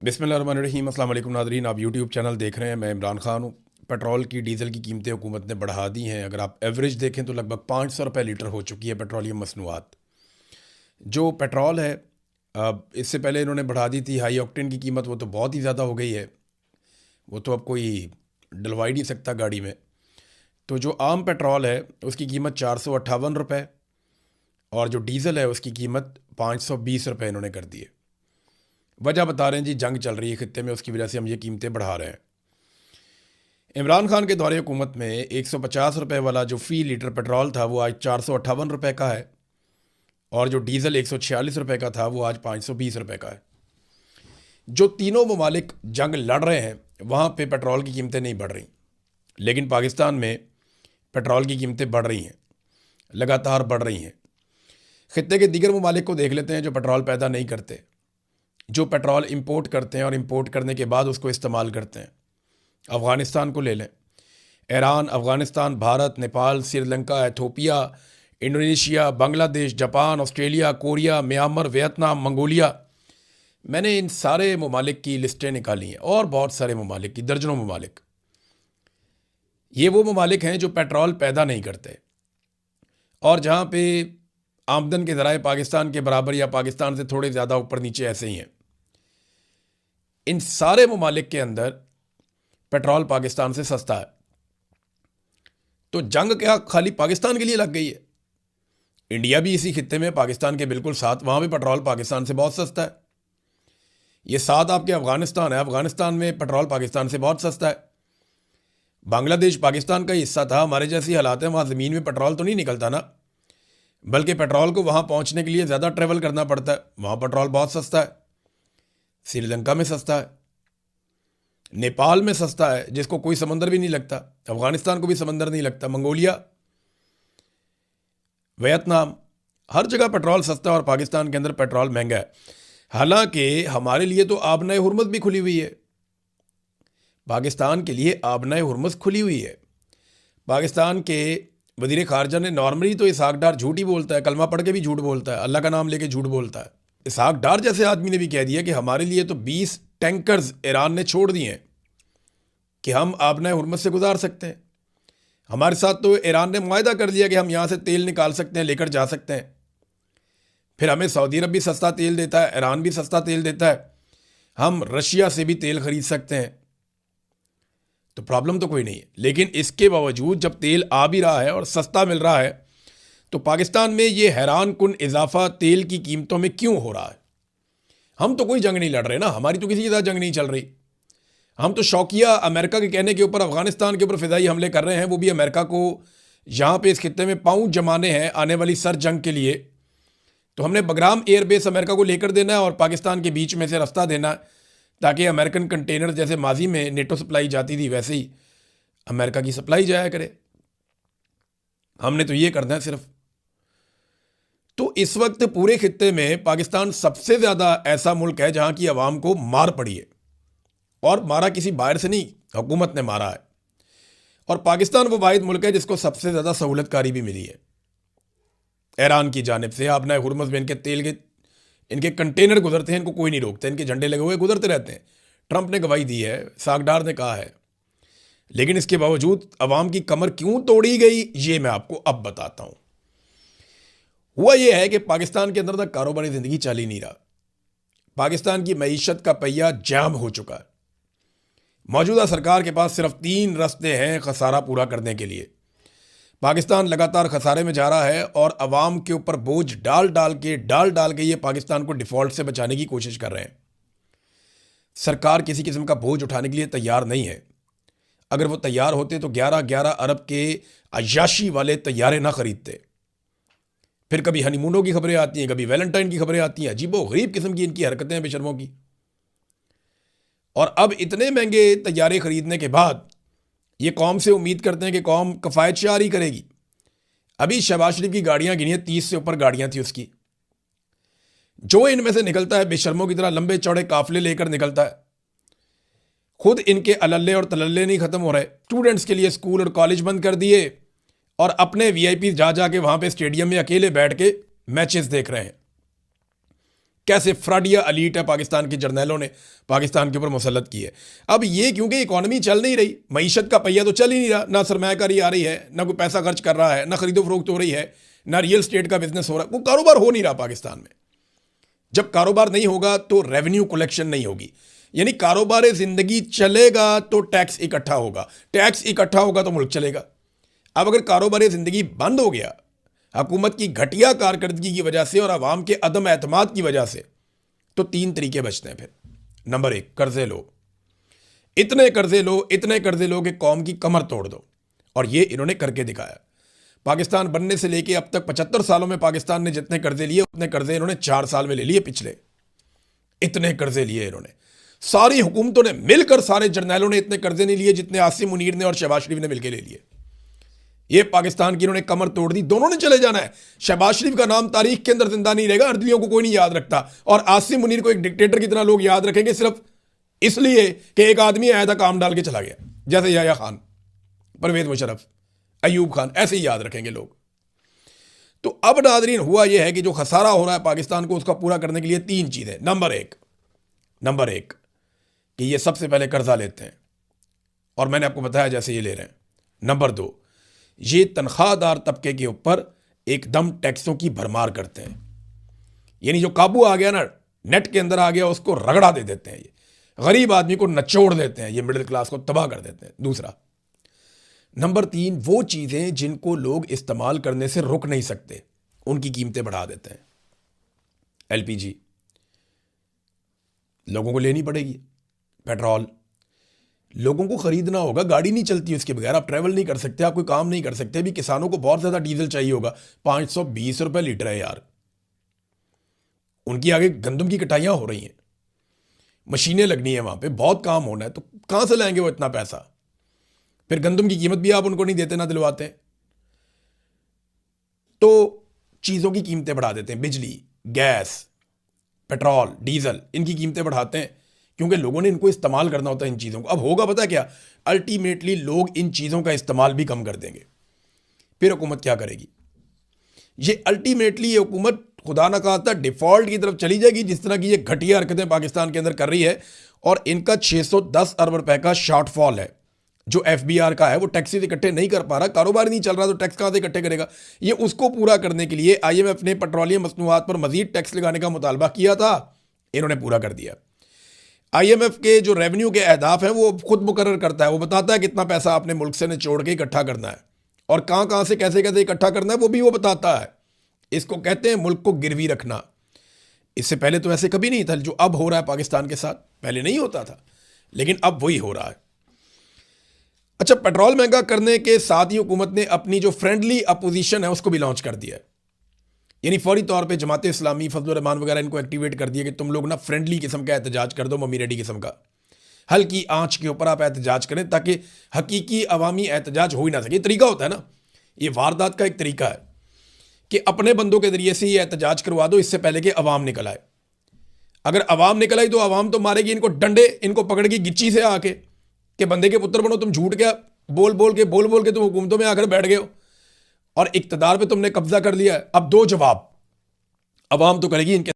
बिस्मिल्लाहिर्रहमानिर्रहीम। अस्सलाम वालेकुम नाज़रीन, आप यूट्यूब चैनल देख रहे हैं। मैं इमरान खान हूँ। पेट्रोल की डीज़ल की कीमतें हुकूमत ने बढ़ा दी हैं। अगर आप एवरेज देखें तो लगभग 500 रुपये लीटर हो चुकी है पेट्रोलियम मसनूआत। जो पेट्रोल है, इससे पहले इन्होंने बढ़ा दी थी हाई ऑक्टेन की कीमत, वो तो बहुत ही ज़्यादा हो गई है। वो तो अब कोई डलवा ही नहीं सकता गाड़ी में। तो जो आम पेट्रोल है उसकी कीमत 458 रुपये, और जो डीज़ल है उसकी कीमत 520 रुपये इन्होंने कर दी है। वजह बता रहे हैं जी, जंग चल रही है खित्ते में, उसकी वजह से हम ये कीमतें बढ़ा रहे हैं। इमरान खान के दौरे हुकूमत में 150 रुपये वाला जो फ़ी लीटर पेट्रोल था वो आज 458 रुपये का है, और जो डीज़ल 146 रुपये का था वो आज 520 रुपये का है। जो तीनों ममालिक जंग लड़ रहे हैं वहाँ पे पेट्रोल की कीमतें नहीं बढ़ रही, लेकिन पाकिस्तान में पेट्रोल की कीमतें बढ़ रही हैं, लगातार बढ़ रही हैं। खित्ते के दीगर ममालिक को देख लेते हैं जो पेट्रोल पैदा नहीं करते, जो पेट्रोल इंपोर्ट करते हैं और इंपोर्ट करने के बाद उसको इस्तेमाल करते हैं। अफ़गानिस्तान को ले लें। Iran, Afghanistan, Bharat, Nepal, Sri Lanka, Ethiopia, Indonesia, Bangladesh, Japan, Australia, Korea, Myanmar, Vietnam, Mongolia. मैंने इन सारे ममालिक की लिस्टें निकाली हैं, और बहुत सारे ममालिक की, दर्जनों ममालिक। ये वो ममालिक हैं जो पेट्रोल पैदा नहीं करते, और जहाँ पे आमदन के ज़राए पाकिस्तान के बराबर या पाकिस्तान से थोड़े ज़्यादा ऊपर नीचे ऐसे ही हैं। इन सारे ममालिक के अंदर पेट्रोल पाकिस्तान से सस्ता है। तो जंग क्या खाली पाकिस्तान के लिए लग गई है? इंडिया भी इसी खित्ते में, पाकिस्तान के बिल्कुल साथ, वहाँ भी पेट्रोल पाकिस्तान से बहुत सस्ता है। ये साथ आपके अफ़गानिस्तान है, अफ़गानिस्तान में पेट्रोल पाकिस्तान से बहुत सस्ता है। बांग्लादेश पाकिस्तान का हिस्सा था, हमारे जैसी हालात है, वहाँ ज़मीन में पेट्रोल तो नहीं निकलता ना, बल्कि पेट्रोल को वहाँ पहुँचने के लिए ज़्यादा ट्रेवल करना पड़ता है। वहाँ पेट्रोल बहुत सस्ता है। श्रीलंका में सस्ता है, नेपाल में सस्ता है, जिसको कोई समंदर भी नहीं लगता, अफ़गानिस्तान को भी समंदर नहीं लगता, मंगोलिया, वियतनाम, हर जगह पेट्रोल सस्ता है, और पाकिस्तान के अंदर पेट्रोल महंगा है। हालांकि हमारे लिए तो आबनाए हुर्मुज़ भी खुली हुई है। पाकिस्तान के लिए आबनाए हुर्मुज़ खुली हुई है। पाकिस्तान के वज़ीर ख़ारजा ने नॉर्मली तो इसहाक डार झूठ ही बोलता है, कलमा पढ़ के भी झूठ बोलता है, अल्लाह का नाम लेके झूठ बोलता है। इसहाक डार जैसे आदमी ने भी कह दिया कि हमारे लिए तो 20 टैंकर्स ईरान ने छोड़ दिए हैं कि हम आबनाए हुर्मुज़ से गुजार सकते हैं। हमारे साथ तो ईरान ने मुआहदा कर दिया कि हम यहाँ से तेल निकाल सकते हैं, लेकर जा सकते हैं। फिर हमें सऊदी अरब भी सस्ता तेल देता है, ईरान भी सस्ता तेल देता है, हम रशिया से भी तेल खरीद सकते हैं, तो प्रॉब्लम तो कोई नहीं है। लेकिन इसके बावजूद जब तेल आ भी रहा है और सस्ता मिल रहा है, तो पाकिस्तान में ये हैरान कुन इजाफा तेल की कीमतों में क्यों हो रहा है? हम तो कोई जंग नहीं लड़ रहे ना, हमारी तो किसी के साथ जंग नहीं चल रही। हम तो शौकिया अमेरिका के कहने के ऊपर अफगानिस्तान के ऊपर फ़िज़ाई हमले कर रहे हैं, वो भी अमेरिका को यहाँ पे इस खित्ते में पाँव जमाने हैं आने वाली सर जंग के लिए। तो हमने बगराम एयरबेस अमेरिका को लेकर देना है और पाकिस्तान के बीच में से रास्ता देना है, ताकि अमेरिकन कंटेनर जैसे माजी में नेटो सप्लाई जाती थी वैसे ही अमेरिका की सप्लाई जाया करे। हमने तो ये करना है सिर्फ। तो इस वक्त पूरे खित्ते में पाकिस्तान सबसे ज़्यादा ऐसा मुल्क है जहाँ की आवाम को मार पड़ी है, और मारा किसी बाहर से नहीं, हुकूमत ने मारा है। और पाकिस्तान वो वाहिद मुल्क है जिसको सबसे ज़्यादा सहूलतकारी भी मिली है ईरान की जानिब से। आबनाए हुर्मुज़ में इनके तेल के इनके कंटेनर गुजरते हैं, इनको कोई नहीं रोकता, इनके झंडे लगे हुए गुजरते रहते हैं। ट्रंप ने गवाही दी है, सागडार ने कहा है, लेकिन इसके बावजूद अवाम की कमर क्यों तोड़ी गई ये मैं आपको अब बताता हूँ। हुआ यह है कि पाकिस्तान के अंदर तक कारोबारी ज़िंदगी चल ही नहीं रहा। पाकिस्तान की मईशत का पहिया जाम हो चुका है। मौजूदा सरकार के पास सिर्फ 3 रास्ते हैं खसारा पूरा करने के लिए। पाकिस्तान लगातार खसारे में जा रहा है, और अवाम के ऊपर बोझ डाल डाल के ये पाकिस्तान को डिफ़ॉल्ट से बचाने की कोशिश कर रहे हैं। सरकार किसी किस्म का बोझ उठाने के लिए तैयार नहीं है। अगर वो तैयार होते तो 11-11 अरब के अय्याशी वाले तैयारे ना खरीदते। फिर कभी हनीमूनों की खबरें आती हैं, कभी वैलेंटाइन की खबरें आती हैं, अजीबो गरीब किस्म की इनकी हरकतें हैं बेशर्मों की। और अब इतने महंगे तैयारे खरीदने के बाद ये कौम से उम्मीद करते हैं कि कौम कफ़ायत शारी करेगी। अभी शहबाज शरीफ की गाड़ियां गिनी है, 30 से ऊपर गाड़ियां थी उसकी। जो इनमें से निकलता है बेशर्मों की तरह लंबे चौड़े काफिले लेकर निकलता है। खुद इनके अलल्ले और तलल्ले नहीं खत्म हो रहे। स्टूडेंट्स के लिए स्कूल और कॉलेज बंद कर दिए, और अपने वीआईपी जा जाके वहां पे स्टेडियम में अकेले बैठ के मैचेस देख रहे हैं। कैसे फ्रॉडिया एलीट है पाकिस्तान के जर्नैलों ने पाकिस्तान के ऊपर मुसल्लत की है। अब ये क्योंकि इकॉनमी चल नहीं रही, मईशत का पहिया तो चल ही नहीं रहा, ना सरमायाकारी आ रही है, ना कोई पैसा खर्च कर रहा है, ना खरीदो फरोख्त हो रही है, ना रियल स्टेट का बिजनेस हो रहा है, कोई कारोबार हो नहीं रहा पाकिस्तान में। जब कारोबार नहीं होगा तो रेवेन्यू कलेक्शन नहीं होगी, यानी कारोबार ज़िंदगी चलेगा तो टैक्स इकट्ठा होगा, टैक्स इकट्ठा होगा तो मुल्क चलेगा। अब अगर कारोबार ज़िंदगी बंद हो गया हुकूमत की घटिया कारकर्दगी की वजह से और आवाम के अदम एतमाद की वजह से, तो 3 तरीके बचते हैं फिर। नंबर 1, कर्जे लो, इतने कर्जे लो कि कौम की कमर तोड़ दो, और ये इन्होंने करके दिखाया। पाकिस्तान बनने से लेके अब तक 75 सालों में पाकिस्तान ने जितने कर्जे लिए उतने कर्जे इन्होंने 4 साल में ले लिए पिछले। इतने कर्जे लिए इन्होंने, सारी हुकूमतों ने मिलकर, सारे जर्नैलों ने इतने कर्जे नहीं लिए जितने आसिम मुनीर ने और शहबाज शरीफ ने मिलकर ले लिए। ये पाकिस्तान की इन्होंने कमर तोड़ दी। दोनों ने चले जाना है। शहबाज शरीफ का नाम तारीख के अंदर जिंदा नहीं रहेगा, अर्दलियों को कोई नहीं याद रखता, और आसिम मुनीर को एक डिक्टेटर की तरह लोग याद रखेंगे सिर्फ इसलिए कि एक आदमी आया था काम डाल के चला गया, जैसे याया खान, परवेज मुशर्रफ, अयूब खान, ऐसे ही याद रखेंगे लोग। तो अब नाज़रीन हुआ यह है कि जो खसारा हो रहा है पाकिस्तान को, उसका पूरा करने के लिए 3 चीज़ें। नंबर एक कि ये सबसे पहले कर्जा लेते हैं, और मैंने आपको बताया जैसे ये ले रहे हैं। नंबर 2, ये तनख्वाहदार तबके के ऊपर एकदम टैक्सों की भरमार करते हैं, यानी जो काबू आ गया ना, नेट के अंदर आ गया, उसको रगड़ा दे देते हैं। ये गरीब आदमी को नचोड़ देते हैं, ये मिडिल क्लास को तबाह कर देते हैं। दूसरा, नंबर 3, वो चीज़ें जिनको लोग इस्तेमाल करने से रुक नहीं सकते, उनकी कीमतें बढ़ा देते हैं। एलपीजी लोगों को लेनी पड़ेगी, पेट्रोल लोगों को खरीदना होगा, गाड़ी नहीं चलती उसके बगैर, आप ट्रैवल नहीं कर सकते, आप कोई काम नहीं कर सकते। अभी किसानों को बहुत ज़्यादा डीजल चाहिए होगा, 520 रुपये लीटर है यार। उनकी आगे गंदम की कटाइयाँ हो रही हैं, मशीनें लगनी है वहाँ पे, बहुत काम होना है, तो कहाँ से लाएंगे वो इतना पैसा? फिर गंदम की कीमत भी आप उनको नहीं देते, ना दिलवाते, तो चीज़ों की कीमतें बढ़ा देते हैं। बिजली, गैस, पेट्रोल, डीजल, इनकी कीमतें बढ़ाते हैं क्योंकि लोगों ने इनको इस्तेमाल करना होता है इन चीज़ों को। अब होगा पता क्या, अल्टीमेटली लोग इन चीज़ों का इस्तेमाल भी कम कर देंगे। फिर हुकूमत क्या करेगी? ये अल्टीमेटली ये हुकूमत खुदा ना खाता डिफ़ॉल्ट की तरफ चली जाएगी, जिस तरह की ये घटिया हरकतें पाकिस्तान के अंदर कर रही है। और इनका 610 अरब रुपए का शॉर्टफॉल है जो FBR का है, वो टैक्सेस इकट्ठे नहीं कर पा रहा, कारोबार नहीं चल रहा, तो टैक्स कहाँ से इकट्ठे करेगा? ये उसको पूरा करने के लिए IMF ने पेट्रोलियम मसनूआत पर मजीद टैक्स लगाने का मुतालबा किया था, इन्होंने पूरा कर दिया। IMF के जो रेवेन्यू के अहदाफ हैं वो खुद मुकर्रर करता है, वो बताता है कितना पैसा आपने मुल्क से निचोड़ के इकट्ठा करना है और कहाँ कहाँ से कैसे कैसे इकट्ठा करना है, वो भी वो बताता है। इसको कहते हैं मुल्क को गिरवी रखना। इससे पहले तो ऐसे कभी नहीं था जो अब हो रहा है पाकिस्तान के साथ, पहले नहीं होता था, लेकिन अब वही हो रहा है। अच्छा, पेट्रोल महंगा करने के साथ ही हुकूमत ने अपनी जो फ्रेंडली अपोजिशन है उसको भी लॉन्च कर दिया है, यानी फौरी तौर पे जमात इस्लामी, फजलुर रहमान वगैरह इनको एक्टिवेट कर दिया कि तुम लोग ना फ्रेंडली किस्म का एहतजाज कर दो, मम्मी डैडी किस्म का, हल्की आंच के ऊपर आप एहतजाज करें ताकि हकीकी अवामी एहतजाज हो ही ना सके। ये तरीका होता है ना, ये वारदात का एक तरीका है कि अपने बंदों के जरिए से ये एहतजाज करवा दो इससे पहले कि अवाम निकल आए। अगर अवाम निकल आई तो अवाम तो मारेगी इनको, डंडे इनको पकड़ेगी गिच्ची से आके कि बंदे के पुत्र बनो, तुम झूठ क्या बोल बोल के तुम हुकूमतों में आकर बैठ गए हो और इक्तदार पे तुमने कब्जा कर लिया है। अब दो जवाब अवाम तो करेगी इनके